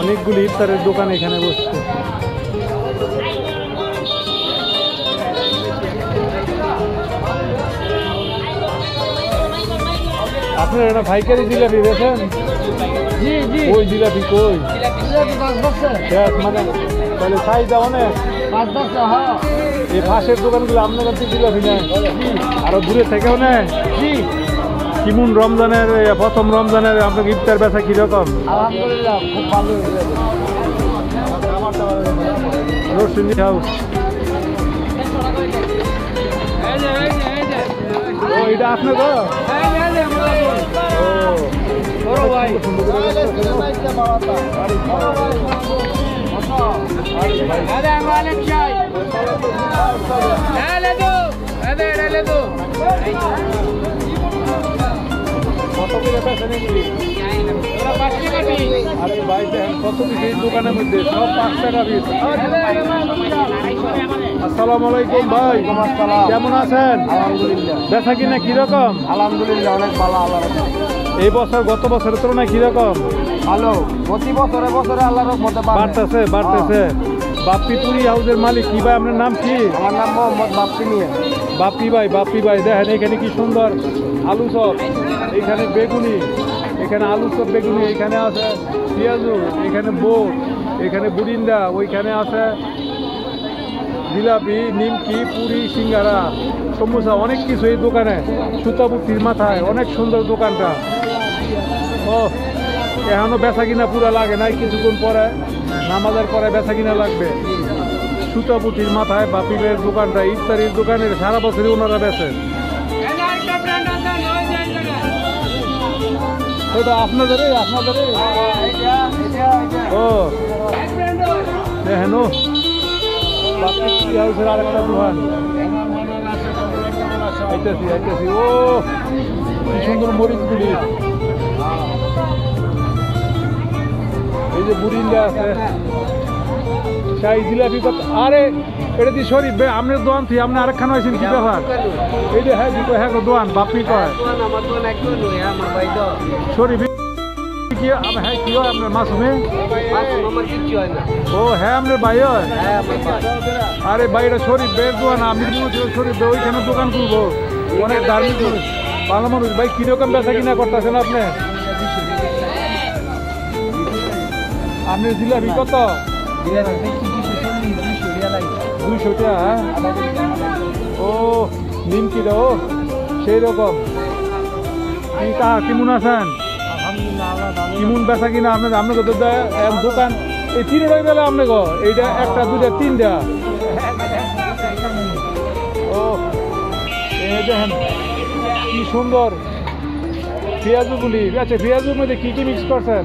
অনেকগুলি ইফতারের দোকান এখানে বসছে। আপনার এটা ভাইকারি জিলাপি বেছেন? জি জি। ওই জিলাপি কই? জিলাপি 5 বছর। মানে তাহলে চাহিদা অনেক। 5 বছর হ্যাঁ। এই পাশের দোকানগুলো আপনার কাছে জিলাপি নেয়? আরো দূরে থেকেও নেয়? জি। কিমন রমজানের প্রথম রমজানের আপনার ইফতার বেচা কিরকম? আলহামদুলিল্লাহ খুব ভালো। রোশনি হাউস। ও এটা আপনার তো? ও বড় ভাই। আরে ভাই দেখেন কত কিছু এই দোকানের মধ্যে সব 5 টাকা পিস। আসসালামু আলাইকুম ভাই। কেমন আছেন? আলহামদুলিল্লাহ। বেচা কিনা কিরকম? আলহামদুলিল্লাহ অনেক ভালো। আল্লাহ এই বছর গত বছরের তুলনায় কিরকম? ভালো। প্রতি বছরে বছরে আল্লাহর রহমতে বাড়তেছে বাড়তেছে। বাপ্পি পুরি হাউসের মালিক কি ভাই? আপনার নাম কি? আমার নাম মোহাম্মদ বাপ্পি মিয়া। বাপ্পি ভাই দেখেন এখানে কি সুন্দর আলু চপ, এখানে বেগুনি, এখানে আলু চপ বেগুনি, এখানে আছে পেঁয়াজু, এখানে বোট, এখানে বুরিন্দা, ওইখানে আছে জিলাপি, নিমকি, পুরি, সিঙ্গারা, সমোসা, অনেক কিছু এই দোকানে। সুতাপুটির মাথায় অনেক সুন্দর দোকানটা। ও এখনো বেচা কিনা পুরা লাগে নাই, কিছুক্ষণ পরে নামাজের পরে বেচা কিনা লাগবে। সুতাপুটির মাথায় বাপিলের দোকানটা ইফতারির দোকানের সারা বছরই ওনারা বেচে। ওটা আপনাদেরই ও দেখেন বাপি হাউসের আরেকটা দোকান। আইতেছি ও কি সুন্দর মরিচগুলি। এই যে বুড়িন্দা আছে, শাহী জিলাপি কত। আরে এটা দিয়ে শরীফ ভাই আপনার দোকান থেকে আপনি আরেকখান হয়েছেন কি ব্যাপার? এই যে হ্যাঁ হ্যাঁ দোকান বাপি কয় শরীফ কি হ্যাঁ কি হয় আপনার মাসুমে? ও হ্যাঁ আপনার ভাই হয়? আরে ভাই এটা শরীফ ভাইয়ের দোকান। আমি শরীফ ভাই ওইখানে দোকান খুলবো। অনেক ধার্মিক ভালো মানুষ। ভাই কিরকম বেচা কিনা করতেছেন আপনি? আপনার জিলাপি কত? 200 টাকা। ও নিমকিটা ও সেই রকম। কেমন আছেন? কেমন বেচা কিনা আপনার? আপনার দোকান এই 3টাই বেলা আপনার গো? এইটা 1টা 2টা 3টা। ও এই দেখেন কি সুন্দর পেঁয়াজুগুলি। আচ্ছা পেঁয়াজুর মধ্যে কি কি মিক্স করছেন?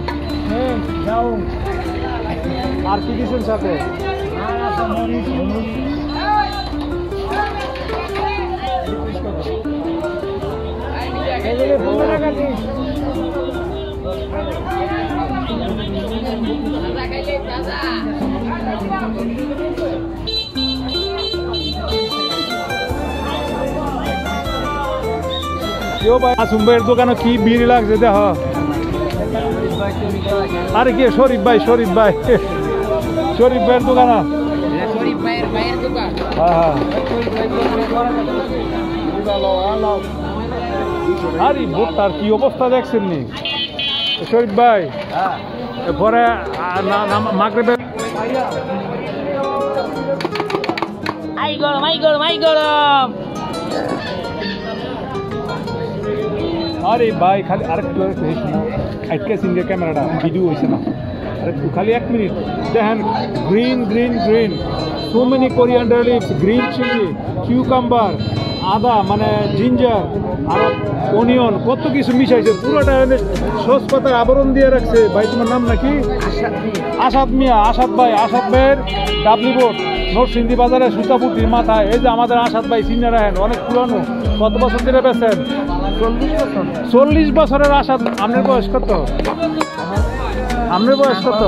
আর কি দিচ্ছেন সাথে? মাসুম ভাইয়ের দোকানে কি ভিড় লাগছে দেখ। আরে কি শরীফ ভাই ভাইয়ের দোকান। হ্যাঁ আরে ভোটটার কি অবস্থা দেখছেন নি শরীফ ভাই? পরে মাগরিবে গরম। আরে ভাই খালি আরেকটু আটকে সিঙ্গে ক্যামেরাটা ভিডিও হয়েছে না। আরেকটু খালি 1 মিনিট দেখেন। Green so many coriander leaves, green chili, cucumber, আদা মানে জিঞ্জার আর অনিয়ন, কত কিছু মিশাইছে। পুরোটা সস পাতার আবরণ দিয়ে রাখছে। ভাই তোমার নাম নাকি? আসাদ মিয়া। আসাদ ভাইয়ের ডাবলি বোর্ড নরসিংদী বাজারে সুতাপুটির মাথায়। এই যে আমাদের আসাদ ভাই চিনে রাখেন, অনেক পুরানো। কত বছর ধরে বেচেন? 40 বছরের আসাদ। আপনার বয়স কত? আপনার বয়স কত?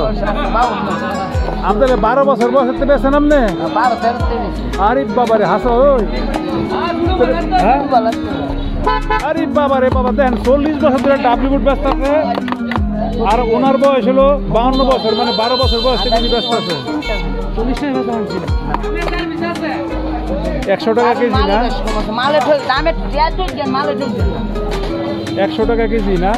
আপনাদের 12 বছর বয়সে বেছেন আপনি? আরে বাবারে হাসো। আরে বাবা রে বাবা দেখেন 40 বছর ধরে ডাবলি বোর্ড ব্যস্ত আছে। আর ওনার বয়স হলো 52 বছর, মানে 12 বছর বয়স থেকে উনি ব্যস্ত আছে। 100 টাকা কেজি না, 100 টাকা কেজি না।